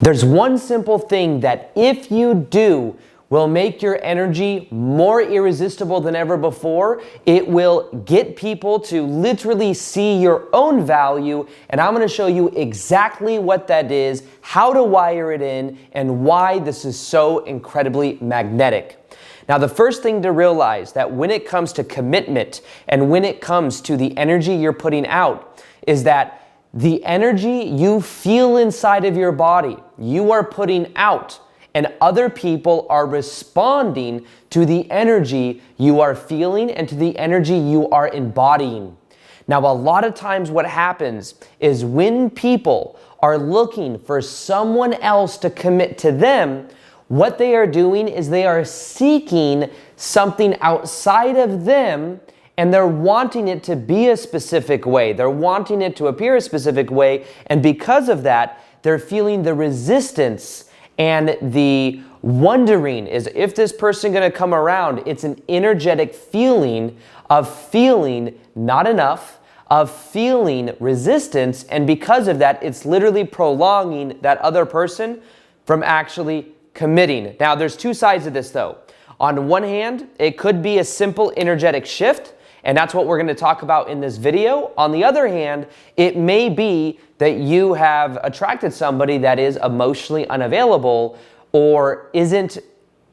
There's one simple thing that if you do will make your energy more irresistible than ever before. It will get people to literally see your own value, and I'm going to show you exactly what that is, how to wire it in, and why this is so incredibly magnetic. Now, the first thing to realize that when it comes to commitment and when it comes to the energy you're putting out is that the energy you feel inside of your body, you are putting out, and other people are responding to the energy you are feeling and to the energy you are embodying. Now, a lot of times what happens is when people are looking for someone else to commit to them, what they are doing is they are seeking something outside of them, and they're wanting it to be a specific way. They're wanting it to appear a specific way, and because of that, they're feeling the resistance and the wondering, is if this person going to come around? It's an energetic feeling of feeling not enough, of feeling resistance, and because of that, it's literally prolonging that other person from actually committing. Now, there's two sides of this though. On one hand, it could be a simple energetic shift, and that's what we're going to talk about in this video. On the other hand, it may be that you have attracted somebody that is emotionally unavailable or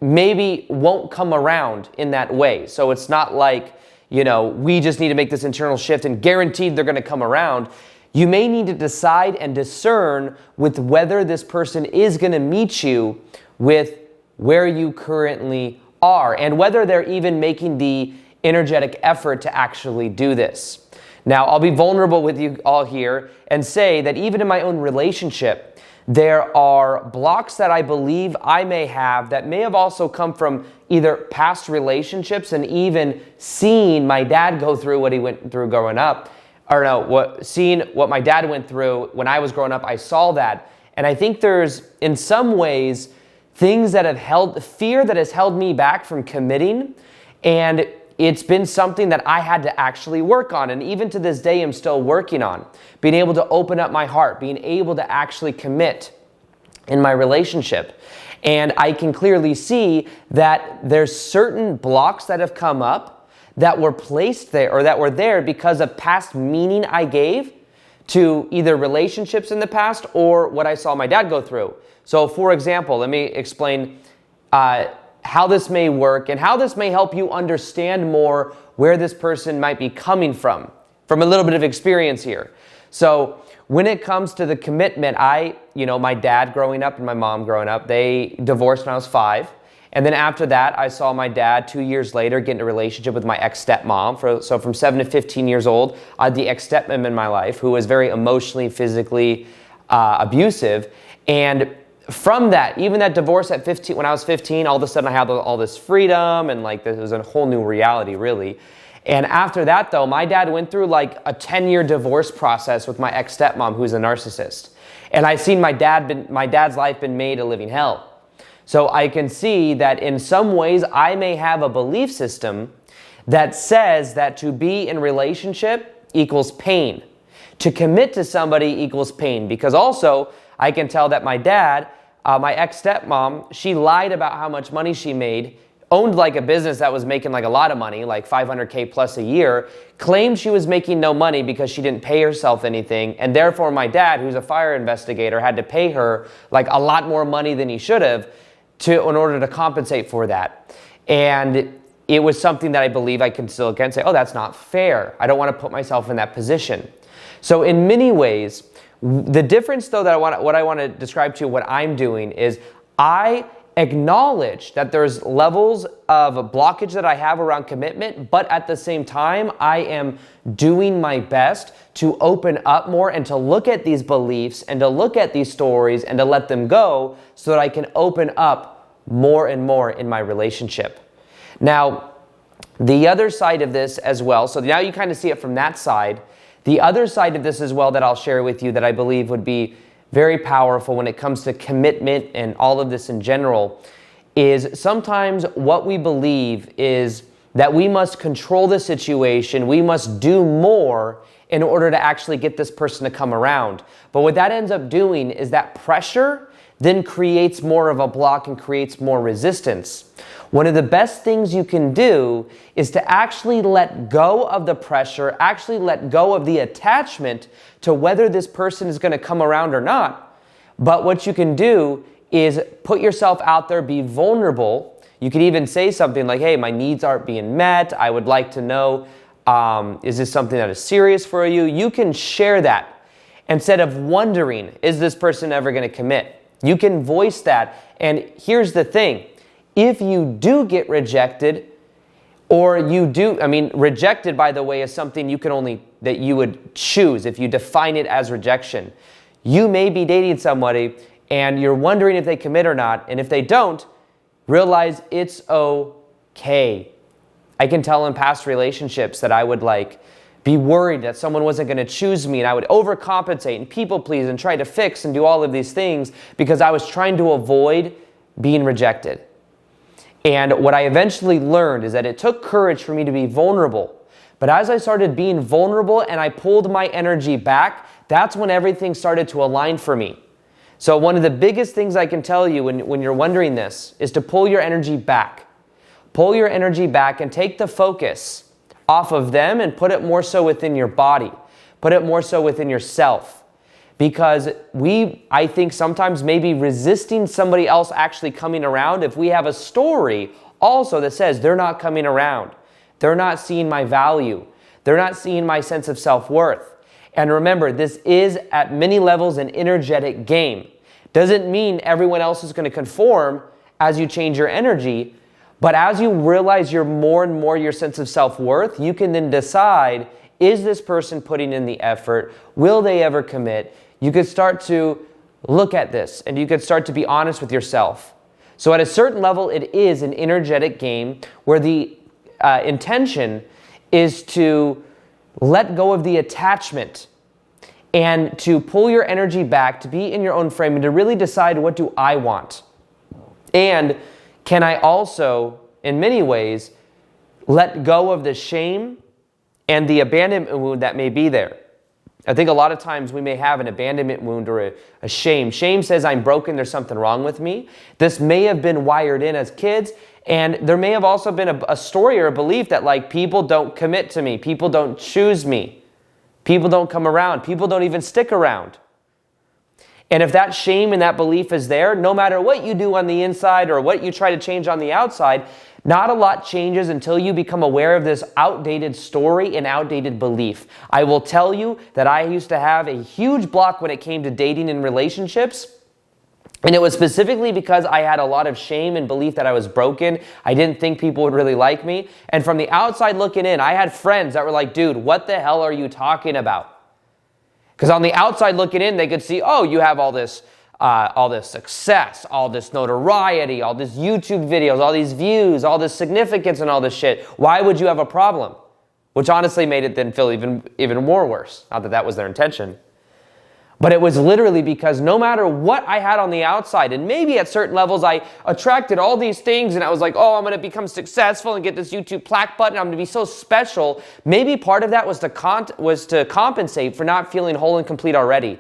maybe won't come around in that way. So it's not like, we just need to make this internal shift and guaranteed they're going to come around. You may need to decide and discern with whether this person is going to meet you with where you currently are and whether they're even making the energetic effort to actually do this. Now, I'll be vulnerable with you all here and say that even in my own relationship, there are blocks that I believe I may have that may have also come from either past relationships and even seeing my dad go through what he went through growing up, seeing what my dad went through when I was growing up. I saw that, and I think there's, in some ways, things that have fear that has held me back from committing, and it's been something that I had to actually work on, and even to this day I'm still working on. Being able to open up my heart, being able to actually commit in my relationship. And I can clearly see that there's certain blocks that have come up that were placed there or that were there because of past meaning I gave to either relationships in the past or what I saw my dad go through. So for example, let me explain how this may work and how this may help you understand more where this person might be coming from a little bit of experience here. So when it comes to the commitment, my dad growing up and my mom growing up, they divorced when I was 5. And then after that, I saw my dad 2 years later get in a relationship with my ex-stepmom. So from 7 to 15 years old, I had the ex-stepmom in my life who was very emotionally, physically abusive. And from that, even that divorce at 15, when I was 15, all of a sudden I had all this freedom and this was a whole new reality, really. And after that, though, my dad went through a 10-year divorce process with my ex-stepmom, who's a narcissist. And I've seen my dad's life been made a living hell. So I can see that in some ways I may have a belief system that says that to be in relationship equals pain. To commit to somebody equals pain, because also I can tell that my dad, my ex-stepmom, she lied about how much money she made, owned a business that was making a lot of money, like $500K plus a year, claimed she was making no money because she didn't pay herself anything, and therefore my dad, who's a fire investigator, had to pay her a lot more money than he should have in order to compensate for that. And it was something that I believe I can still again say, oh, that's not fair. I don't want to put myself in that position. So in many ways, the difference though that what I want to describe to you, what I'm doing is I acknowledge that there's levels of blockage that I have around commitment, but at the same time, I am doing my best to open up more and to look at these beliefs and to look at these stories and to let them go so that I can open up more and more in my relationship. Now, the other side of this as well, so now you kind of see it from that side. The other side of this as well that I'll share with you that I believe would be very powerful when it comes to commitment and all of this in general is sometimes what we believe is that we must control the situation, we must do more in order to actually get this person to come around. But what that ends up doing is that pressure then creates more of a block and creates more resistance. One of the best things you can do is to actually let go of the pressure, actually let go of the attachment to whether this person is going to come around or not. But what you can do is put yourself out there, be vulnerable. You could even say something like, hey, my needs aren't being met. I would like to know, is this something that is serious for you? You can share that instead of wondering, is this person ever going to commit? You can voice that. And here's the thing. If you do get rejected, or you do, rejected, by the way, is something that you would choose if you define it as rejection. You may be dating somebody and you're wondering if they commit or not, and if they don't, realize it's okay. I can tell in past relationships that I would be worried that someone wasn't going to choose me, and I would overcompensate and people please and try to fix and do all of these things because I was trying to avoid being rejected. And what I eventually learned is that it took courage for me to be vulnerable. But as I started being vulnerable and I pulled my energy back, that's when everything started to align for me. So one of the biggest things I can tell you when you're wondering this is to pull your energy back. Pull your energy back and take the focus off of them and put it more so within your body. Put it more so within yourself. Because I think sometimes maybe resisting somebody else actually coming around if we have a story also that says they're not coming around. They're not seeing my value. They're not seeing my sense of self-worth. And remember, this is at many levels an energetic game. Doesn't mean everyone else is going to conform as you change your energy, but as you realize you're more and more your sense of self-worth, you can then decide, is this person putting in the effort? Will they ever commit? You could start to look at this and you could start to be honest with yourself. So at a certain level, it is an energetic game where the intention is to let go of the attachment and to pull your energy back, to be in your own frame and to really decide, what do I want? And can I also, in many ways, let go of the shame and the abandonment wound that may be there? I think a lot of times we may have an abandonment wound or a shame. Shame says I'm broken, there's something wrong with me. This may have been wired in as kids, and there may have also been a story or a belief that people don't commit to me, people don't choose me, people don't come around, people don't even stick around. And if that shame and that belief is there, no matter what you do on the inside or what you try to change on the outside, not a lot changes until you become aware of this outdated story and outdated belief. I will tell you that I used to have a huge block when it came to dating and relationships. And it was specifically because I had a lot of shame and belief that I was broken. I didn't think people would really like me. And from the outside looking in, I had friends that were like, dude, what the hell are you talking about? Because on the outside looking in, they could see, oh, you have all this success, all this notoriety, all this YouTube videos, all these views, all this significance and all this shit. Why would you have a problem? Which honestly made it then feel even more worse. Not that that was their intention. But it was literally because no matter what I had on the outside, and maybe at certain levels I attracted all these things and I was like, oh, I'm going to become successful and get this YouTube plaque button, I'm going to be so special. Maybe part of that was to compensate for not feeling whole and complete already.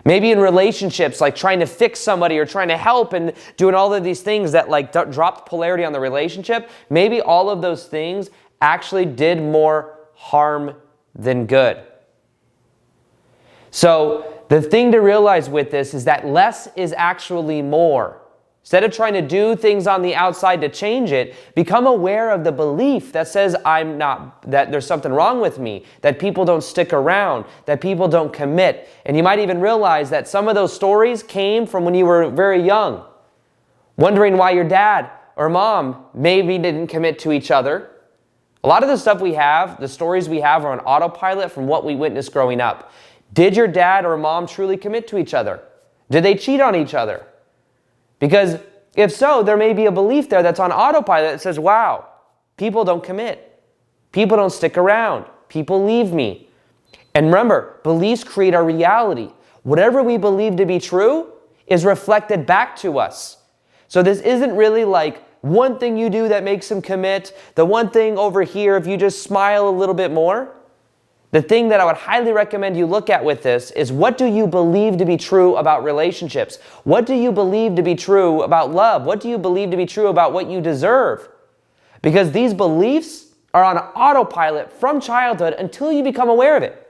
Maybe in relationships, like trying to fix somebody or trying to help and doing all of these things that dropped polarity on the relationship, maybe all of those things actually did more harm than good. So the thing to realize with this is that less is actually more. Instead of trying to do things on the outside to change it, become aware of the belief that says that there's something wrong with me, that people don't stick around, that people don't commit. And you might even realize that some of those stories came from when you were very young, wondering why your dad or mom maybe didn't commit to each other. A lot of the stuff we have, the stories we have, are on autopilot from what we witnessed growing up. Did your dad or mom truly commit to each other? Did they cheat on each other? Because if so, there may be a belief there that's on autopilot that says, wow, people don't commit. People don't stick around. People leave me. And remember, beliefs create our reality. Whatever we believe to be true is reflected back to us. So this isn't really like one thing you do that makes them commit, the one thing over here, if you just smile a little bit more. The thing that I would highly recommend you look at with this is, what do you believe to be true about relationships? What do you believe to be true about love? What do you believe to be true about what you deserve? Because these beliefs are on autopilot from childhood until you become aware of it.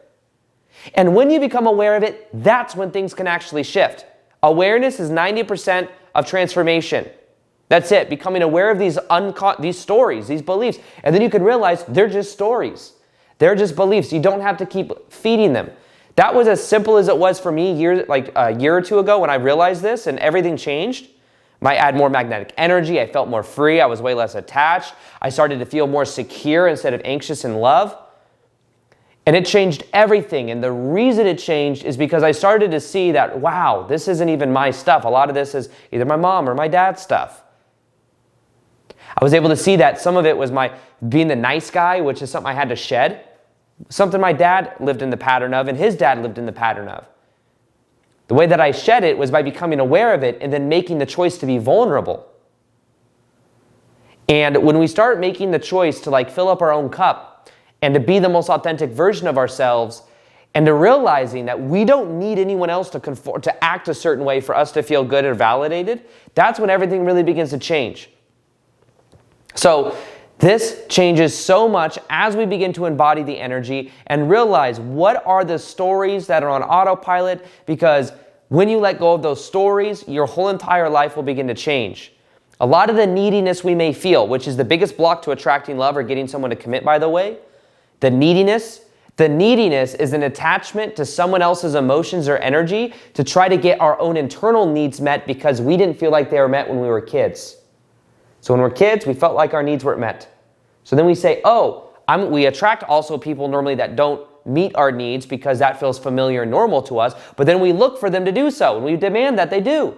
And when you become aware of it, that's when things can actually shift. Awareness is 90% of transformation. That's it, becoming aware of these stories, these beliefs. And then you can realize they're just stories. They're just beliefs. You don't have to keep feeding them. That was as simple as it was for me a year or two ago when I realized this, and everything changed. I had more magnetic energy. I felt more free. I was way less attached. I started to feel more secure instead of anxious in love. And it changed everything. And the reason it changed is because I started to see that, wow, this isn't even my stuff. A lot of this is either my mom or my dad's stuff. I was able to see that some of it was my being the nice guy, which is something I had to shed. Something my dad lived in the pattern of, and his dad lived in the pattern of. The way that I shed it was by becoming aware of it and then making the choice to be vulnerable. And when we start making the choice to fill up our own cup and to be the most authentic version of ourselves, and to realizing that we don't need anyone else to conform, to act a certain way for us to feel good or validated, that's when everything really begins to change. So this changes so much as we begin to embody the energy and realize what are the stories that are on autopilot, because when you let go of those stories, your whole entire life will begin to change. A lot of the neediness we may feel, which is the biggest block to attracting love or getting someone to commit, by the way, the neediness is an attachment to someone else's emotions or energy to try to get our own internal needs met because we didn't feel like they were met when we were kids. So when we're kids, we felt like our needs weren't met. So then we say, we attract also people normally that don't meet our needs because that feels familiar and normal to us, but then we look for them to do so and we demand that they do.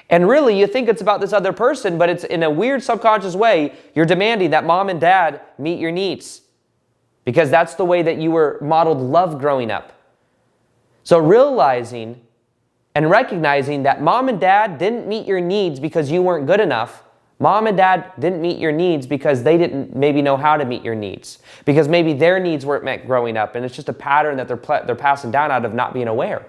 And really, you think it's about this other person, but it's in a weird subconscious way, you're demanding that mom and dad meet your needs because that's the way that you were modeled love growing up. So realizing and recognizing that mom and dad didn't meet your needs because you weren't good enough. Mom and dad didn't meet your needs because they didn't maybe know how to meet your needs. Because maybe their needs weren't met growing up, and it's just a pattern that they're passing down out of not being aware.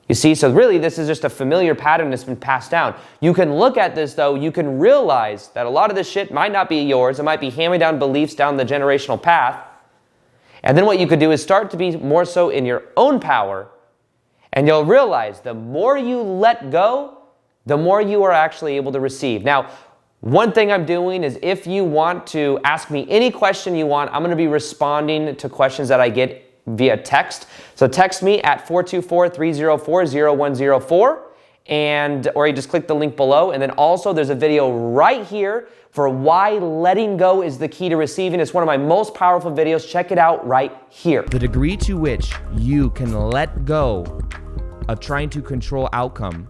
You see, so really this is just a familiar pattern that's been passed down. You can look at this though, you can realize that a lot of this shit might not be yours. It might be hand-me-down beliefs down the generational path. And then what you could do is start to be more so in your own power, and you'll realize the more you let go, the more you are actually able to receive. Now, one thing I'm doing is if you want to ask me any question you want, I'm going to be responding to questions that I get via text. So text me at 424-304-0104, or you just click the link below. And then also there's a video right here for why letting go is the key to receiving. It's one of my most powerful videos. Check it out right here. The degree to which you can let go of trying to control outcome,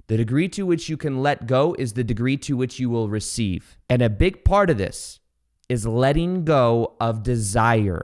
the degree to which you can let go is the degree to which you will receive. And a big part of this is letting go of desire.